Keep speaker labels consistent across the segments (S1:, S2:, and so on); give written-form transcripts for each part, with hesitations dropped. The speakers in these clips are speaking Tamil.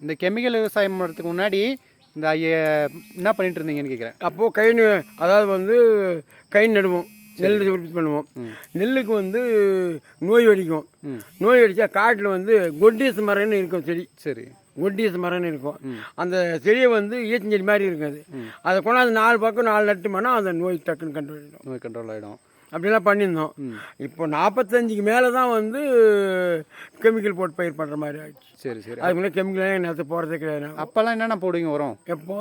S1: இந்த கெமிக்கல் விவசாயம் பண்ணுறதுக்கு முன்னாடி இந்த என்ன பண்ணிட்டு இருந்தீங்கன்னு கேட்குறேன்.
S2: அப்போது அதாவது வந்து கை நடுவோம், நெல் உற்பத்தி பண்ணுவோம். நெல்லுக்கு வந்து நோய் அடிக்கும். நோய் அடித்தா காட்டில் வந்து கொட்டீஸ் மரம்னு இருக்கும் செடி.
S1: சரி,
S2: கொட்டீஸ் மரம்னு இருக்கும். அந்த செடியை வந்து ஈச்சஞ்செடி மாதிரி இருக்காது. அதை கொண்டாந்து 4 பக்கம் 4 நட்டுமானா அந்த நோய் டக்குன்னு கண்ட்ரோல் ஆகிடும்.
S1: நோய் கண்ட்ரோல் ஆகிடும்.
S2: அப்படிலாம் பண்ணியிருந்தோம். இப்போ 45க்கு மேலே தான் வந்து கெமிக்கல் போட்டு பயிர் பண்ணுற மாதிரி ஆகிடுச்சு.
S1: சரி சரி.
S2: அதுக்கு முன்னாடி கெமிக்கலாக நேரத்தை போகிறதே கிடையாது.
S1: அப்போல்லாம் என்னென்ன போடுவீங்க வரும்?
S2: எப்போ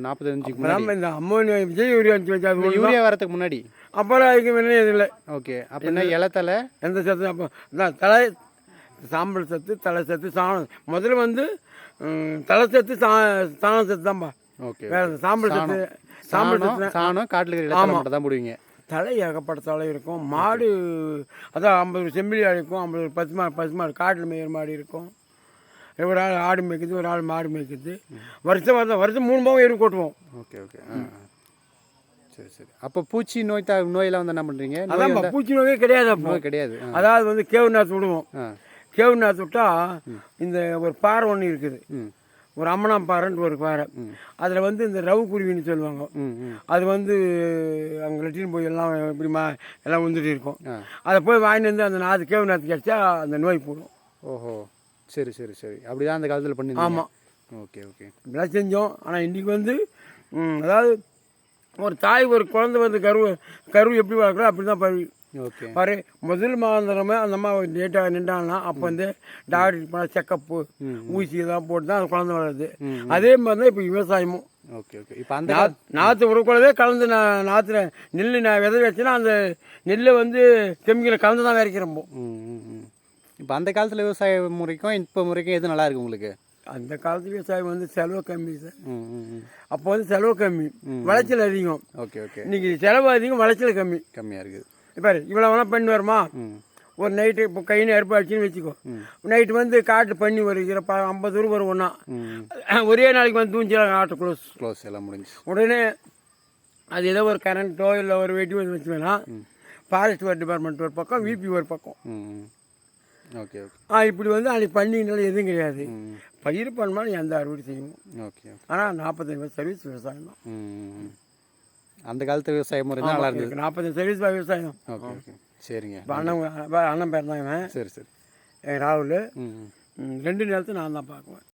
S1: 45க்கு
S2: நம்ம இந்த அம்மோனியா விஜய் யூரியா வச்சு
S1: யூரியா வரதுக்கு முன்னாடி
S2: அப்போல்லாம் அதுக்கு முன்னே இது இல்லை.
S1: ஓகே. அப்படின்னா இலத்தலை
S2: எந்த சத்து அப்போ தலை சாம்பல் சத்து, தலை சத்து, சாணம். முதல்ல வந்து தலை சத்து, சாண சத்து தான்ப்பா.
S1: ஓகே.
S2: வேறு சாம்பல் சத்து, சாம்பல் சத்து,
S1: சாணம் காட்டில் இருக்கிற தான் போடுவீங்க.
S2: தலை ஏகப்பட்ட தலை இருக்கும். மாடு அதான் 50 செம்பிலி ஆடு இருக்கும், 50 பசுமாடு காட்டில் மேய்கிற மாடு இருக்கும். ஒரு ஆள் ஆடு மேய்க்குது, ஒரு ஆள் மாடு மேய்க்குது. வருஷம் 3 மாதம் எருவு கொட்டுவோம்.
S1: Okay okay. சரி சரி. அப்போ பூச்சி நோயெல்லாம் வந்து என்ன பண்ணுறீங்க?
S2: அதான் பூச்சி நோயே கிடையாது. அப்போ
S1: கிடையாது.
S2: அதாவது வந்து கேவு நாற்று விடுவோம். கேவு நாற்று விட்டால் இந்த ஒரு பாறை ஒன்று இருக்குது, ஒரு அம்மனாம் பாறைன்ட்டு ஒரு பாறை. அதில் வந்து இந்த ரவு குருவின்னு சொல்லுவாங்க. அது வந்து அவங்க லெட்டின்னு போய் எல்லாம் இப்படிமா எல்லாம் வந்துட்டு இருக்கும். அதை போய் வாங்கிட்டு வந்து அந்த நாற்று கேவு நாற்று கிடச்சா அந்த நோய் போடும்.
S1: ஓஹோ, சரி சரி சரி. அப்படி தான் அந்த காலத்தில் பண்ணி.
S2: ஆமாம்.
S1: Okay okay.
S2: இப்படிலாம் செஞ்சோம். ஆனால் இன்றைக்கி வந்து அதாவது ஒரு தாய் ஒரு குழந்தை வந்து கரு எப்படி வளர்க்குறோம் அப்படி தான் பருவி.
S1: ஓகே.
S2: பாரு முதல் மாதமே அந்த அம்மா லேட்டாக நின்றாங்கன்னா அப்போ வந்து டாக்டர் போனால் செக்கப்பு ஊசி இதெல்லாம் போட்டு தான் அந்த குழந்தை வளருது. அதே மாதிரி தான் இப்போ விவசாயமும்.
S1: Okay okay. இப்போ அந்த
S2: நாற்று உருக்குள்ளதே கலந்து நாற்று நெல் நான் விதை வச்சுன்னா அந்த நெல்லை வந்து கெமிக்கலை கலந்து தான் விதைக்கிறோம்.
S1: இப்போ அந்த காலத்தில் விவசாய முறைக்கும் இப்போ முறைக்கும் எது நல்லா இருக்கு உங்களுக்கு?
S2: அந்த காலத்து விவசாயம் வந்து செலவு கம்மி சார். அப்போ வந்து செலவு கம்மி, விளைச்சல் அதிகம்.
S1: Okay okay.
S2: இன்னைக்கு செலவு அதிகம், விளைச்சல் கம்மியாக இருக்குது. இப்போ இவ்வளோ வேணால் பண்ணி வருமா? ஒரு நைட்டு இப்போ கை நெருப்பு ஆச்சுன்னு வச்சுக்கோ, நைட்டு வந்து காட்டு பண்ணி ஒரு 50 ரூபா வரும். ஒன்றா ஒரே நாளைக்கு வந்து தூஞ்சிலாம் காட்டு க்ளோஸ்
S1: எல்லாம் முடிஞ்சு உடனே
S2: அது ஏதோ ஒரு கரண்ட்டோ இல்லை ஒரு வெட்டி வந்து வச்சு வேணாம். ஃபாரஸ்ட் டிபார்ட்மெண்ட் ஒரு பக்கம், விபி ஒரு பக்கம்.
S1: Okay okay.
S2: இப்படி வந்து அன்றைக்கி பண்ணினால எதுவும் கிடையாது. பயிர் பண்ணாலும் எந்த அறுவடை செய்வோம்.
S1: ஓகே.
S2: ஆனால் 45 சர்வீஸ் விவசாயம் தான்.
S1: அந்த காலத்து விவசாய முறை தான் நல்லா இருக்குது.
S2: 45 சர்வீஸ் விவசாயம்.
S1: Okay okay. சரிங்க.
S2: அண்ணன் பேர் தான் இவன்.
S1: சரி சரி.
S2: ராகுல். 2 நிலத்தை நான் தான் பார்க்குவேன்.